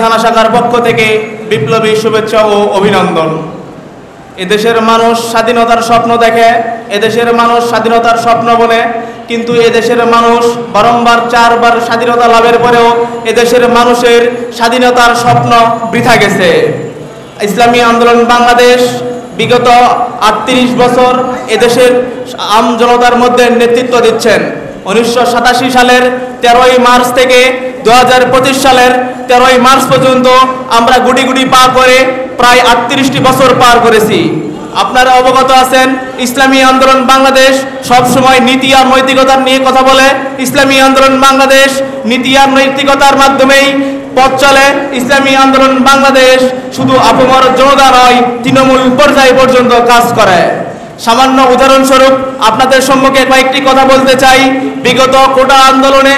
থানা শাখার পক্ষ থেকে বিপ্লবী শুভেচ্ছা ও অভিনন্দন। এদেশের মানুষ স্বাধীনতার স্বপ্ন দেখে, এদেশের মানুষ স্বাধীনতার স্বপ্ন বলে, কিন্তু এদেশের মানুষ বারংবার 4 বার স্বাধীনতা লাভের পরেও এদেশের মানুষের স্বাধীনতার স্বপ্ন বৃথা গেছে। ইসলামী আন্দোলন বাংলাদেশ বিগত 38 বছর এদেশের আম জনতার মধ্যে নেতৃত্ব দিচ্ছেন। 1987 সালের 13ই মার্চ থেকে 2025 সালের 13ই মার্চ পর্যন্ত আমরা গুটি গুটি পা করে প্রায় 38টি বছর পার করেছি। আপনারা অবগত আছেন, ইসলামী আন্দোলন বাংলাদেশ সবসময় নীতি আর নৈতিকতার নিয়ে কথা বলে। ইসলামী আন্দোলন বাংলাদেশ নীতি আর নৈতিকতার মাধ্যমেই পথ চলে। ইসলামী আন্দোলন বাংলাদেশ শুধু আপামর জনতা নয়, তৃণমূল পর্যায় পর্যন্ত কাজ করে। সামান্য উদাহরণস্বরূপ আপনাদের সম্মুখে কয়েকটি কথা বলতে চাই। বিগত কোটা আন্দোলনে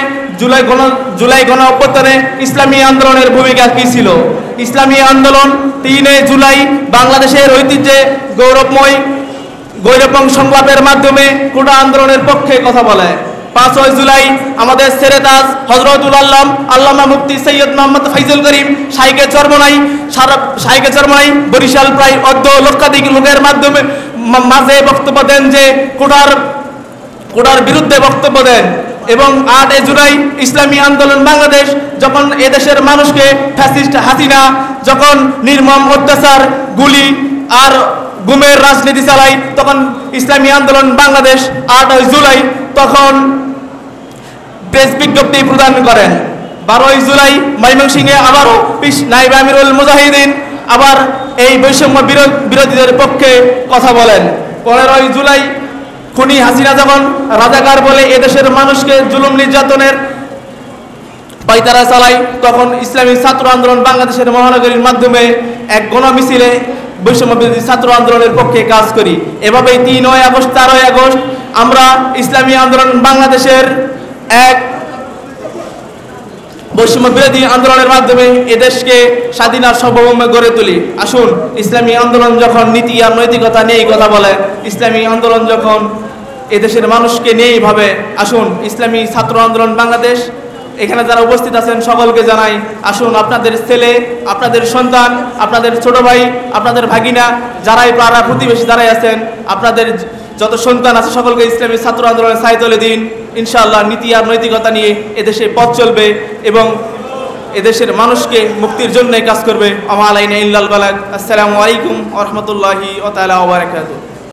জুলাই গণ অভ্যুত্থানে ইসলামী আন্দোলনের ভূমিকা কী ছিল? ইসলামী আন্দোলন 3 জুলাই বাংলাদেশের ঐতিহ্যে গৌরবময় সংলাপের মাধ্যমে কোটা আন্দোলনের পক্ষে কথা বলে। 5 জুলাই আমাদের সেরেতাজ হযরতুল আল্লামা মুফতি সৈয়দ মোহাম্মদ ফাইজুল করিম শাইখে চরমনাই বরিশাল প্রায় লক্ষাধিক লোকের মাঝে বক্তব্য দেন, যে কোটার বিরুদ্ধে বক্তব্য দেন। এবং 8 জুলাই ইসলামী আন্দোলন বাংলাদেশ যখন এদেশের মানুষকে ফ্যাসিস্ট হাসিনা যখন নির্মম অত্যাচার, গুলি আর গুমের রাজনীতি চালায়, তখন ইসলামী আন্দোলন বাংলাদেশ 8 জুলাই তখন প্রেস বিজ্ঞপ্তি প্রদান করেন। 12 জুলাই ময়মনসিংহে আবারও নায়েব আমিরুল মুজাহিদিন আবার এই বৈষম্য বিরোধীদের পক্ষে কথা বলেন। 15 জুলাই খুনি হাসিনা যখন রাজাকার বলে এদেশের মানুষকে জুলুম নির্যাতনের পায়তারা চালায়, তখন ইসলামী ছাত্র আন্দোলন বাংলাদেশের মহানগরীর মাধ্যমে এক গণমিছিলে বৈষম্য বিরোধী ছাত্র আন্দোলনের পক্ষে কাজ করি। এভাবেই 3 আগস্ট 4 আগস্ট আমরা ইসলামী আন্দোলন বাংলাদেশের এক বৈষম্য বিরোধী আন্দোলনের মাধ্যমে এদেশকে স্বাধীন আর সার্বভৌম গড়ে তুলি। আসুন, ইসলামী আন্দোলন যখন নীতি আর নৈতিকতা নিয়েই কথা বলে, ইসলামী আন্দোলন যখন এদেশের মানুষকে নিয়েই ভাবে, আসুন ইসলামী ছাত্র আন্দোলন বাংলাদেশ এখানে যারা উপস্থিত আছেন সকলকে জানাই, আসুন আপনাদের ছেলে, আপনাদের সন্তান, আপনাদের ছোট ভাই, আপনাদের ভাগিনা, যারাই পাড়া প্রতিবেশী যারাই আছেন, আপনাদের যত সন্তান আছে সকলকে ইসলামী ছাত্র আন্দোলনের ছায়া তলে দিন। ইনশাআল্লাহ নীতি আর নৈতিকতা নিয়ে এদেশে পথ চলবে এবং এদেশের মানুষকে মুক্তির জন্য কাজ করবে। আমা আলাইনা ইল্লাল বালাগ। আসসালামু আলাইকুম ওয়া রাহমাতুল্লাহি ওয়া তাআলা ওয়া বারাকাতুহু।